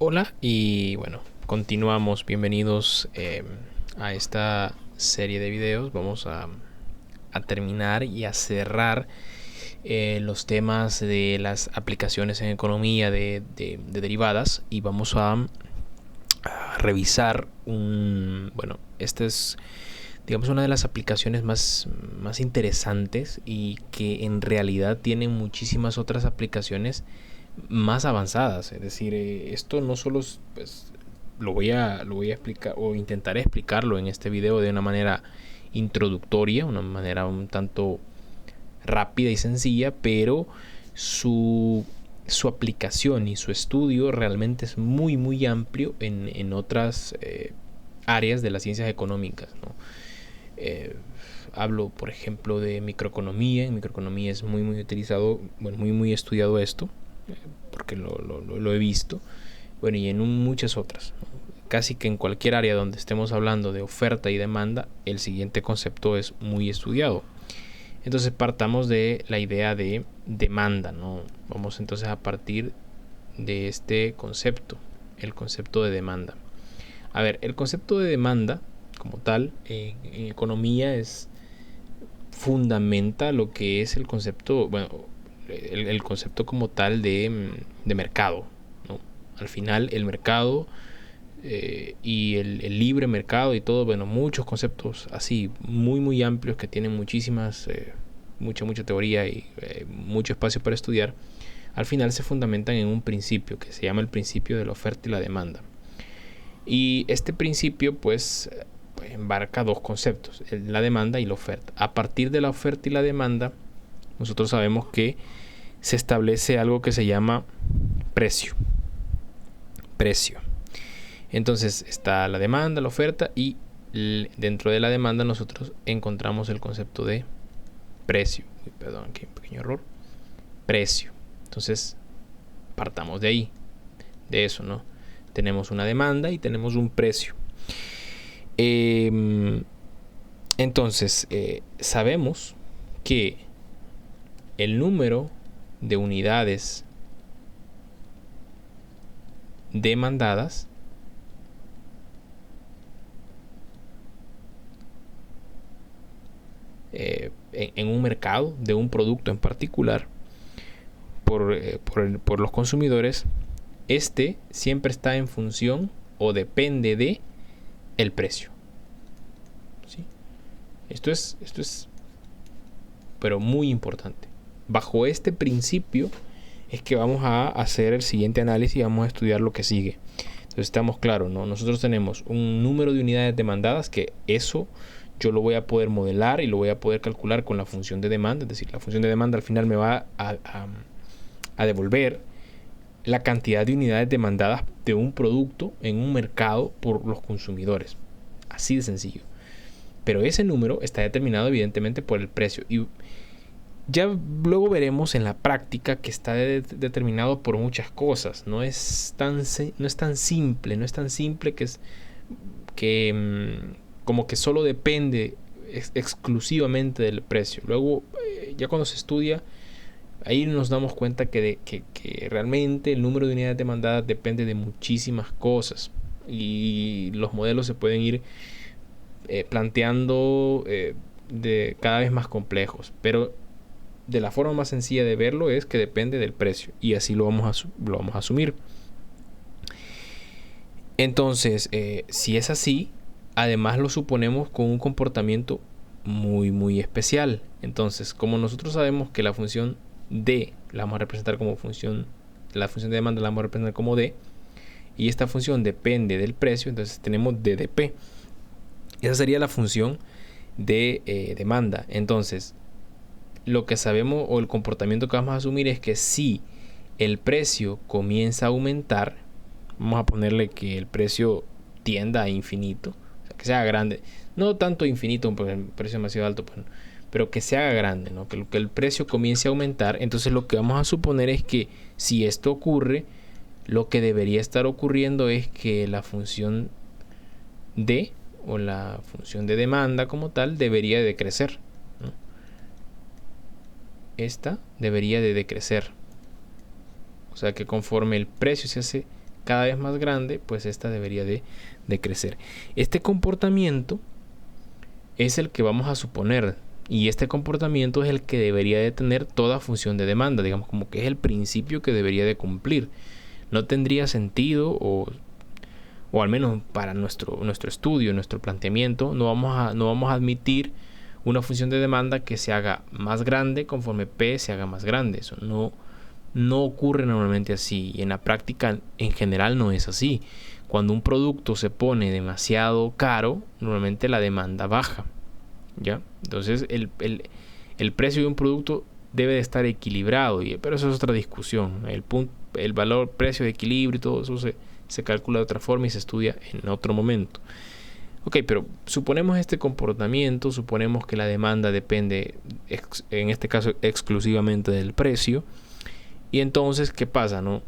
Hola y bueno, continuamos. Bienvenidos a esta serie de videos. Vamos a terminar y a cerrar los temas de las aplicaciones en economía de derivadas y vamos a revisar esta es, digamos, una de las aplicaciones más interesantes y que en realidad tienen muchísimas otras aplicaciones más avanzadas. Es decir, esto no solo es, pues, lo voy a explicar o intentaré explicarlo en este video de una manera introductoria, una manera un tanto rápida y sencilla, pero su aplicación y su estudio realmente es muy amplio en otras áreas de las ciencias económicas, ¿no? Hablo, por ejemplo, de microeconomía. En microeconomía es muy utilizado, bueno, muy estudiado esto, porque lo he visto. Bueno, y en muchas otras, ¿no? Casi que en cualquier área donde estemos hablando de oferta y demanda, el siguiente concepto es muy estudiado. Entonces partamos de la idea de demanda, ¿no? Vamos entonces a partir de este concepto, el concepto de demanda. A ver, el concepto de demanda como tal en economía fundamenta lo que es el concepto, bueno, el concepto como tal de mercado, ¿no? Al final el mercado y el libre mercado y todo, bueno, muchos conceptos así muy amplios que tienen muchísimas, mucha teoría y mucho espacio para estudiar, al final se fundamentan en un principio que se llama el principio de la oferta y la demanda. Y este principio pues embarca dos conceptos, la demanda y la oferta. A partir de la oferta y la demanda, nosotros sabemos que se establece algo que se llama precio. Entonces está la demanda, la oferta, y dentro de la demanda nosotros encontramos el concepto de precio. Perdón, aquí un pequeño error. Precio. Entonces partamos de ahí, de eso, ¿no? Tenemos una demanda y tenemos un precio. Entonces sabemos que el número de unidades demandadas en un mercado de un producto en particular por los consumidores, este siempre está en función o depende de el precio. ¿Sí? Esto es pero muy importante. Bajo este principio es que vamos a hacer el siguiente análisis y vamos a estudiar lo que sigue. Entonces estamos claros, ¿no? Nosotros tenemos un número de unidades demandadas, que eso yo lo voy a poder modelar y lo voy a poder calcular con la función de demanda. Es decir, la función de demanda al final me va a devolver la cantidad de unidades demandadas de un producto en un mercado por los consumidores. Así de sencillo. Pero ese número está determinado evidentemente por el precio. Y ya luego veremos en la práctica que está determinado por muchas cosas. No es tan simple como que solo depende exclusivamente del precio. Luego, ya cuando se estudia, ahí nos damos cuenta que realmente el número de unidades demandadas depende de muchísimas cosas. Y los modelos se pueden ir planteando de cada vez más complejos. Pero de la forma más sencilla de verlo es que depende del precio. Y así lo vamos a asumir. Entonces, si es así, además lo suponemos con un comportamiento muy especial. Entonces, como nosotros sabemos que la función D la vamos a representar como función, la función de demanda la vamos a representar como D, y esta función depende del precio, entonces tenemos DDP. Esa sería la función de demanda. Entonces, lo que sabemos o el comportamiento que vamos a asumir es que si el precio comienza a aumentar, vamos a ponerle que el precio tienda a infinito, o sea, que sea grande, no tanto infinito porque el precio es demasiado alto, pero que se haga grande, ¿no? Que el precio comience a aumentar. Entonces lo que vamos a suponer es que si esto ocurre, lo que debería estar ocurriendo es que la función D o la función de demanda como tal debería de decrecer, ¿no? Esta debería de decrecer. O sea que conforme el precio se hace cada vez más grande, pues esta debería de crecer. Este comportamiento es el que vamos a suponer, y este comportamiento es el que debería de tener toda función de demanda, digamos, como que es el principio que debería de cumplir. No tendría sentido, o al menos para nuestro estudio, nuestro planteamiento, no vamos a admitir una función de demanda que se haga más grande conforme P se haga más grande. Eso no ocurre normalmente así, y en la práctica en general no es así. Cuando un producto se pone demasiado caro, normalmente la demanda baja, ¿ya? Entonces el precio de un producto debe de estar equilibrado, pero eso es otra discusión. El valor, precio de equilibrio y todo eso se calcula de otra forma y se estudia en otro momento. Ok, pero suponemos este comportamiento, suponemos que la demanda depende, en este caso, exclusivamente del precio. Y entonces, ¿qué pasa, no?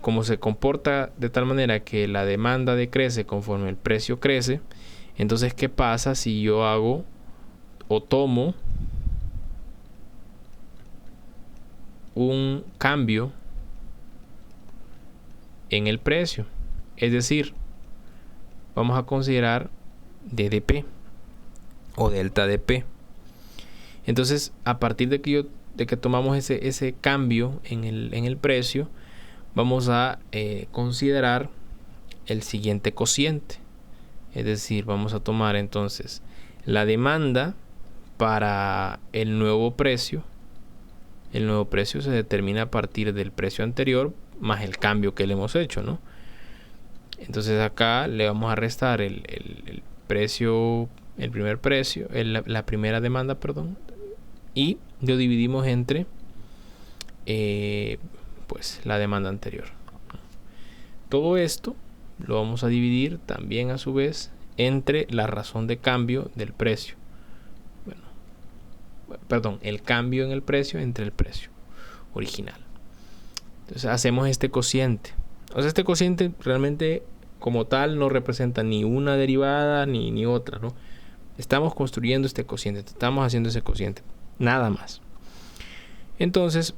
Como se comporta de tal manera que la demanda decrece conforme el precio crece, entonces, ¿qué pasa si yo hago o tomo un cambio en el precio? Es decir, vamos a considerar DDP o delta de P. Entonces, a partir de que tomamos ese cambio en el precio, vamos a considerar el siguiente cociente. Es decir, vamos a tomar entonces la demanda para el nuevo precio. El nuevo precio se determina a partir del precio anterior más el cambio que le hemos hecho, ¿no? Entonces acá le vamos a restar el precio, el primer precio, la primera demanda, perdón, y lo dividimos entre pues la demanda anterior. Todo esto lo vamos a dividir también a su vez entre la razón de cambio del precio. El cambio en el precio entre el precio original. Entonces hacemos este cociente. O sea, este cociente realmente como tal no representa ni una derivada ni otra, ¿no? Estamos construyendo este cociente, estamos haciendo ese cociente, nada más. Entonces,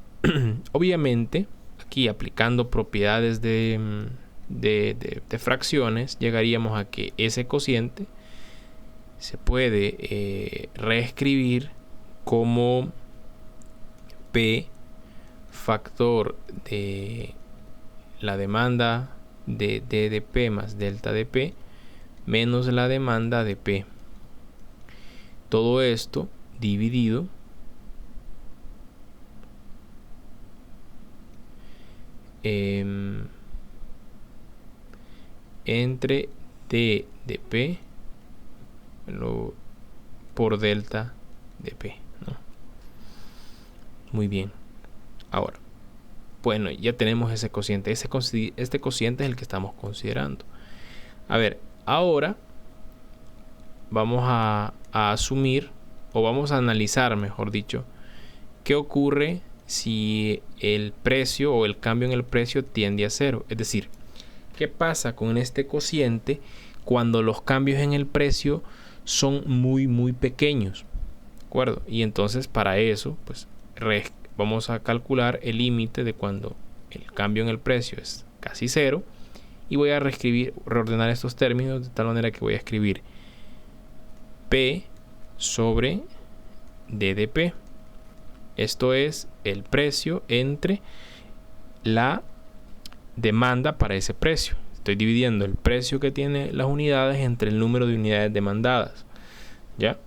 obviamente, aquí aplicando propiedades de fracciones, llegaríamos a que ese cociente se puede reescribir como P factor de la demanda de D de P más delta de P menos la demanda de P. Todo esto dividido entre D de P por delta de P, ¿no? Muy bien. Ahora, bueno, ya tenemos ese cociente. Este cociente es el que estamos considerando. A ver, ahora vamos a asumir, o vamos a analizar, mejor dicho, qué ocurre si el precio o el cambio en el precio tiende a cero. Es decir, ¿qué pasa con este cociente cuando los cambios en el precio son muy pequeños? ¿De acuerdo? Y entonces para eso, pues vamos a calcular el límite de cuando el cambio en el precio es casi cero. Y voy a reordenar estos términos de tal manera que voy a escribir P sobre D de P. Esto es el precio entre la demanda para ese precio. Estoy dividiendo el precio que tiene las unidades entre el número de unidades demandadas. ¿Ya?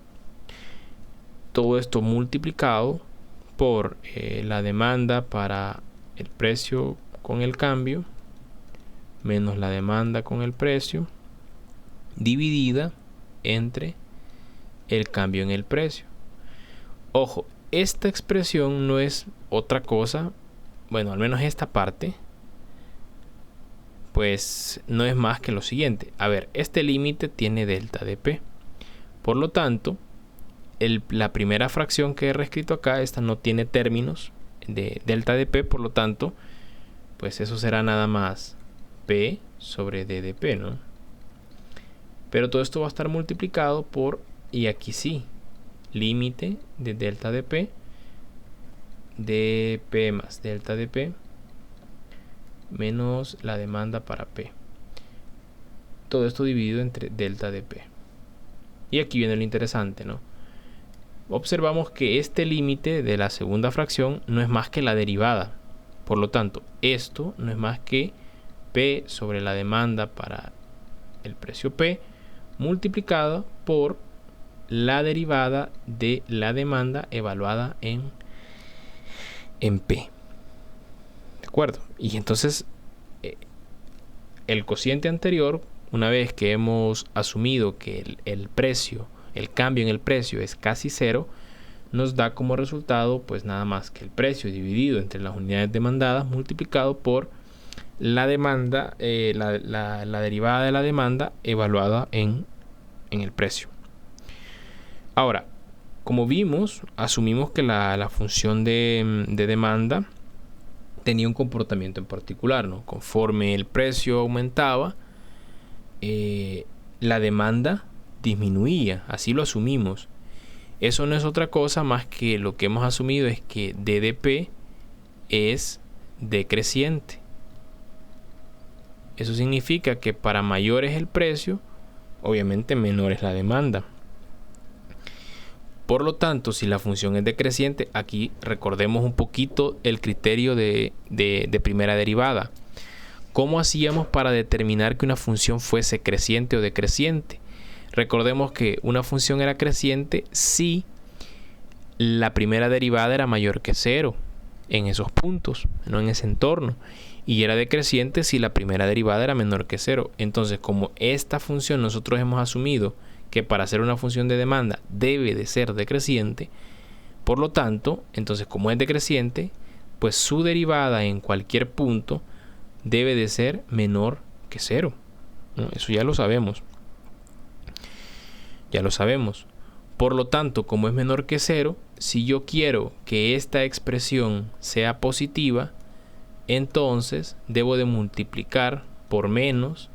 Todo esto multiplicado por la demanda para el precio con el cambio menos la demanda con el precio dividida entre el cambio en el precio. Ojo, esta expresión no es otra cosa, bueno, al menos esta parte, pues no es más que lo siguiente. A ver, este límite tiene delta de P. Por lo tanto, la primera fracción que he reescrito acá, esta no tiene términos de delta de P, por lo tanto, pues eso será nada más P sobre D de P, ¿no? Pero todo esto va a estar multiplicado por, y aquí sí, límite de delta de P más delta de P menos la demanda para P. Todo esto dividido entre delta de P. Y aquí viene lo interesante, ¿no? Observamos que este límite de la segunda fracción no es más que la derivada. Por lo tanto, esto no es más que P sobre la demanda para el precio P multiplicado por la derivada de la demanda evaluada en P. ¿De acuerdo? Y entonces el cociente anterior, una vez que hemos asumido que el precio, el cambio en el precio es casi cero, nos da como resultado pues nada más que el precio dividido entre las unidades demandadas multiplicado por la demanda, la derivada de la demanda evaluada en el precio. Ahora, como vimos, asumimos que la función de demanda tenía un comportamiento en particular, ¿no? Conforme el precio aumentaba, la demanda disminuía, así lo asumimos. Eso no es otra cosa más que lo que hemos asumido es que DDP es decreciente. Eso significa que para mayor es el precio, obviamente menor es la demanda. Por lo tanto, si la función es decreciente, aquí recordemos un poquito el criterio de primera derivada. ¿Cómo hacíamos para determinar que una función fuese creciente o decreciente? Recordemos que una función era creciente si la primera derivada era mayor que 0 en esos puntos, no en ese entorno. Y era decreciente si la primera derivada era menor que 0. Entonces, como esta función nosotros hemos asumido que para ser una función de demanda debe de ser decreciente, por lo tanto, entonces como es decreciente, pues su derivada en cualquier punto debe de ser menor que 0, ¿no? Eso ya lo sabemos. Ya lo sabemos. Por lo tanto, como es menor que 0, si yo quiero que esta expresión sea positiva, entonces debo de multiplicar por menos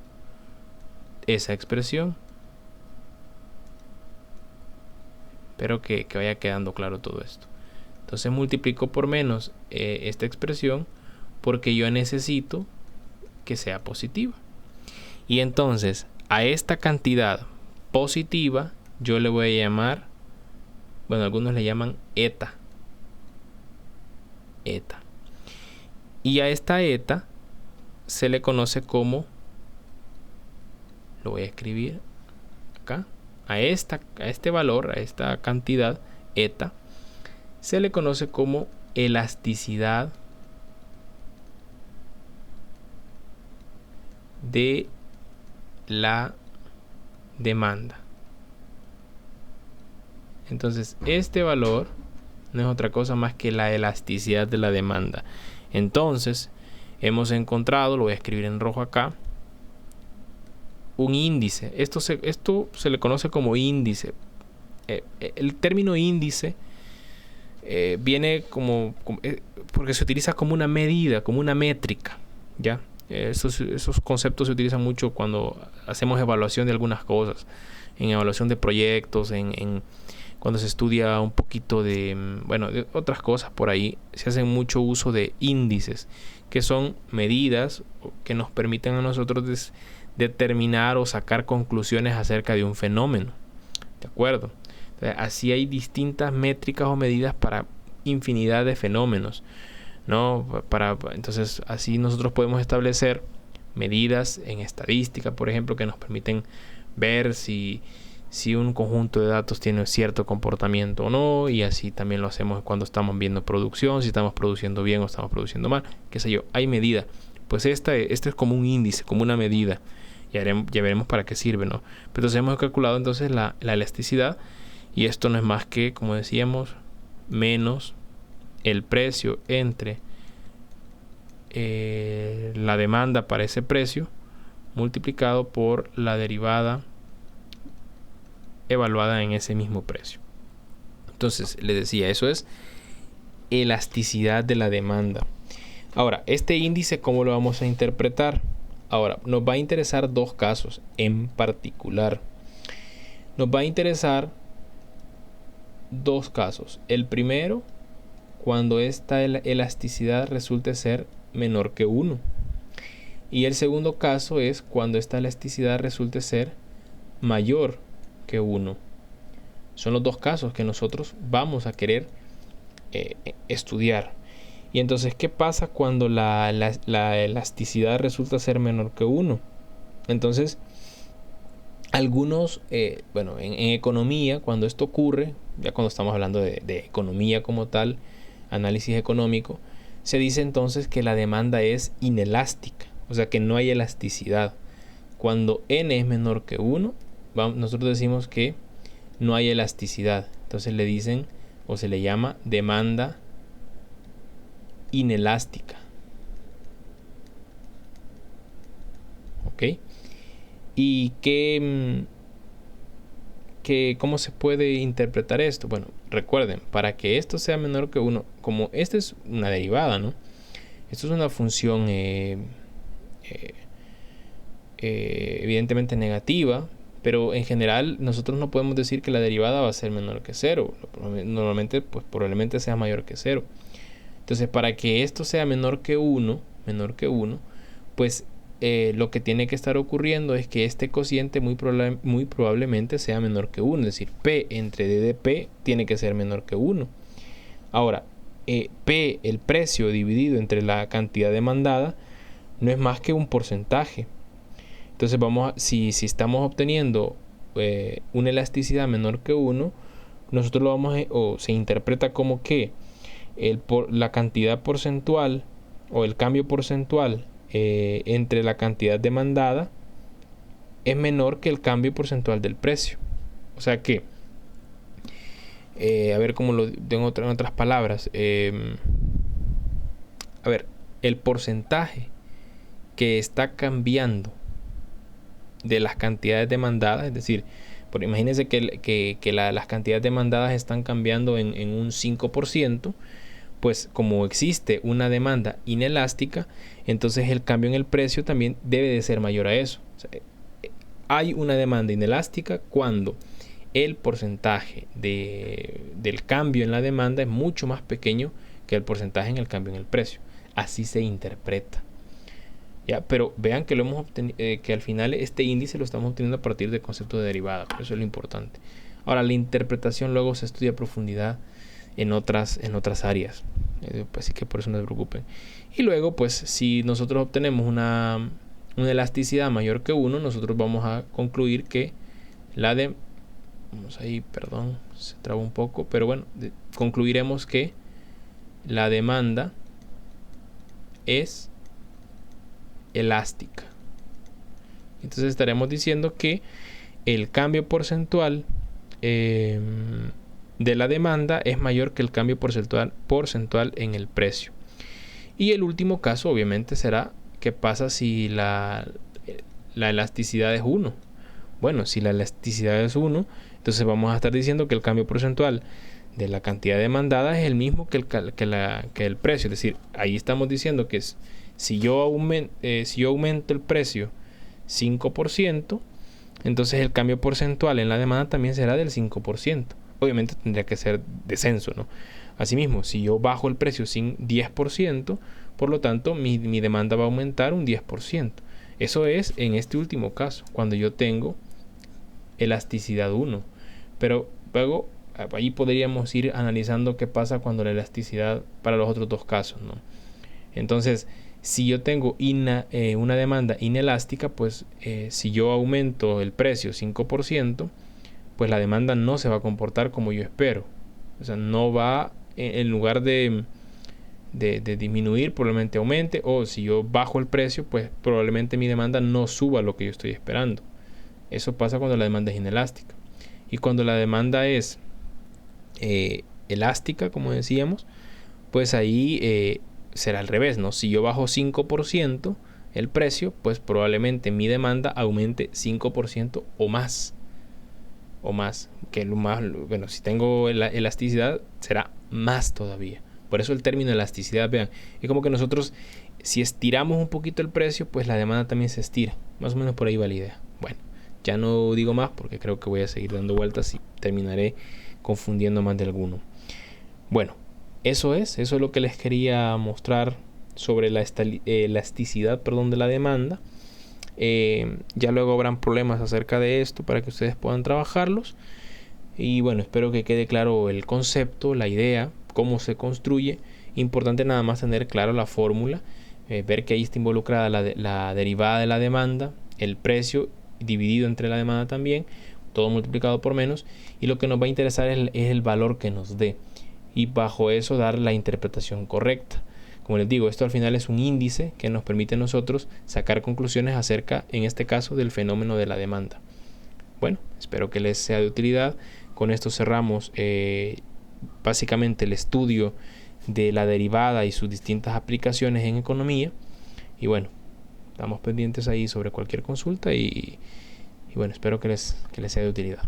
esa expresión. Espero que vaya quedando claro todo esto. Entonces multiplico por menos esta expresión porque yo necesito que sea positiva. Y entonces a esta cantidad positiva yo le voy a llamar, bueno, algunos le llaman eta. Eta. Y a esta eta se le conoce como, lo voy a escribir acá, a este valor, a esta cantidad eta, se le conoce como elasticidad de la demanda. Entonces, este valor no es otra cosa más que la elasticidad de la demanda. Entonces, hemos encontrado, lo voy a escribir en rojo acá, un índice. Esto se le conoce como índice. El término índice viene porque se utiliza como una medida, como una métrica, ¿ya? Esos conceptos se utilizan mucho cuando hacemos evaluación de algunas cosas, en evaluación de proyectos, cuando se estudia un poquito de otras cosas por ahí, se hace mucho uso de índices, que son medidas que nos permiten a nosotros determinar o sacar conclusiones acerca de un fenómeno. ¿De acuerdo? Entonces, así hay distintas métricas o medidas para infinidad de fenómenos, ¿no? Entonces, así nosotros podemos establecer medidas en estadística, por ejemplo, que nos permiten ver si un conjunto de datos tiene cierto comportamiento o no, y así también lo hacemos cuando estamos viendo producción, si estamos produciendo bien o estamos produciendo mal, qué sé yo, hay medida. Pues este es como un índice, como una medida. Ya veremos para qué sirve, ¿no? Pero entonces hemos calculado entonces la elasticidad, y esto no es más que, como decíamos, menos el precio entre la demanda para ese precio multiplicado por la derivada evaluada en ese mismo precio. Entonces, les decía, eso es elasticidad de la demanda. Ahora, este índice, ¿cómo lo vamos a interpretar? Ahora, nos va a interesar dos casos en particular. Nos va a interesar dos casos. El primero, cuando esta elasticidad resulte ser menor que 1. Y el segundo caso es cuando esta elasticidad resulte ser mayor que 1. Son los dos casos que nosotros vamos a querer estudiar. Y entonces, ¿qué pasa cuando la elasticidad resulta ser menor que 1? Entonces, algunos, en economía, cuando esto ocurre, ya cuando estamos hablando de economía como tal, análisis económico, se dice entonces que la demanda es inelástica, o sea que no hay elasticidad. Cuando n es menor que 1, nosotros decimos que no hay elasticidad. Entonces le dicen o se le llama demanda inelástica. ¿Ok? ¿Y cómo se puede interpretar esto? Bueno, recuerden, para que esto sea menor que 1, como esta es una derivada, ¿no? Esto es una función evidentemente negativa, pero en general nosotros no podemos decir que la derivada va a ser menor que 0. Normalmente, pues probablemente sea mayor que 0. Entonces, para que esto sea menor que 1, pues lo que tiene que estar ocurriendo es que este cociente muy probablemente sea menor que 1. Es decir, P entre D de P tiene que ser menor que 1. Ahora, P, el precio dividido entre la cantidad demandada, no es más que un porcentaje. Entonces, si estamos obteniendo una elasticidad menor que 1, nosotros lo vamos o se interpreta como que la cantidad porcentual o el cambio porcentual entre la cantidad demandada es menor que el cambio porcentual del precio. O sea que, a ver cómo lo tengo en otras palabras. El porcentaje que está cambiando de las cantidades demandadas, es decir, imagínense que las cantidades demandadas están cambiando en un 5%, pues como existe una demanda inelástica, entonces el cambio en el precio también debe de ser mayor a eso. O sea, hay una demanda inelástica cuando el porcentaje del cambio en la demanda es mucho más pequeño que el porcentaje en el cambio en el precio. Así se interpreta. ¿Ya? Pero vean que que al final este índice lo estamos obteniendo a partir del concepto de derivada. Eso es lo importante. Ahora, la interpretación luego se estudia a profundidad en otras áreas. Así que por eso no se preocupen. Y luego, pues, si nosotros obtenemos una elasticidad mayor que 1, nosotros vamos a concluir que se traba un poco, pero bueno, concluiremos que la demanda es elástica. Entonces estaremos diciendo que el cambio porcentual de la demanda es mayor que el cambio porcentual en el precio. Y el último caso obviamente será qué pasa si la elasticidad es 1. Bueno, si la elasticidad es 1, entonces vamos a estar diciendo que el cambio porcentual de la cantidad demandada es el mismo que el precio. Es decir, ahí estamos diciendo que si yo aumento el precio 5%, entonces el cambio porcentual en la demanda también será del 5%. Obviamente tendría que ser descenso, ¿no? Asimismo, si yo bajo el precio 10%, por lo tanto mi demanda va a aumentar un 10%. Eso es en este último caso, cuando yo tengo elasticidad 1. Pero luego ahí podríamos ir analizando qué pasa cuando la elasticidad para los otros dos casos, ¿no? Entonces, si yo tengo una demanda inelástica, pues si yo aumento el precio 5%, pues la demanda no se va a comportar como yo espero. O sea, no va, en lugar de disminuir, probablemente aumente, o si yo bajo el precio, pues probablemente mi demanda no suba lo que yo estoy esperando. Eso pasa cuando la demanda es inelástica. Y cuando la demanda es elástica, como decíamos, pues ahí será al revés, ¿no? Si yo bajo 5% el precio, pues probablemente mi demanda aumente 5% o más. Que lo más, bueno, si tengo elasticidad, será más todavía. Por eso el término elasticidad, vean, es como que nosotros, si estiramos un poquito el precio, pues la demanda también se estira. Más o menos por ahí va la idea. Bueno, ya no digo más porque creo que voy a seguir dando vueltas y terminaré confundiendo más de alguno. Bueno, eso es lo que les quería mostrar sobre la elasticidad, de la demanda. Ya luego habrán problemas acerca de esto para que ustedes puedan trabajarlos. Y bueno, espero que quede claro el concepto, la idea, cómo se construye. Importante nada más tener claro la fórmula, ver que ahí está involucrada la derivada de la demanda, el precio dividido entre la demanda también, todo multiplicado por menos, y lo que nos va a interesar es el valor que nos dé, y bajo eso dar la interpretación correcta. Como les digo, esto al final es un índice que nos permite a nosotros sacar conclusiones acerca, en este caso, del fenómeno de la demanda. Bueno, espero que les sea de utilidad. Con esto cerramos básicamente el estudio de la derivada y sus distintas aplicaciones en economía. Y bueno, estamos pendientes ahí sobre cualquier consulta y bueno, espero que les sea de utilidad.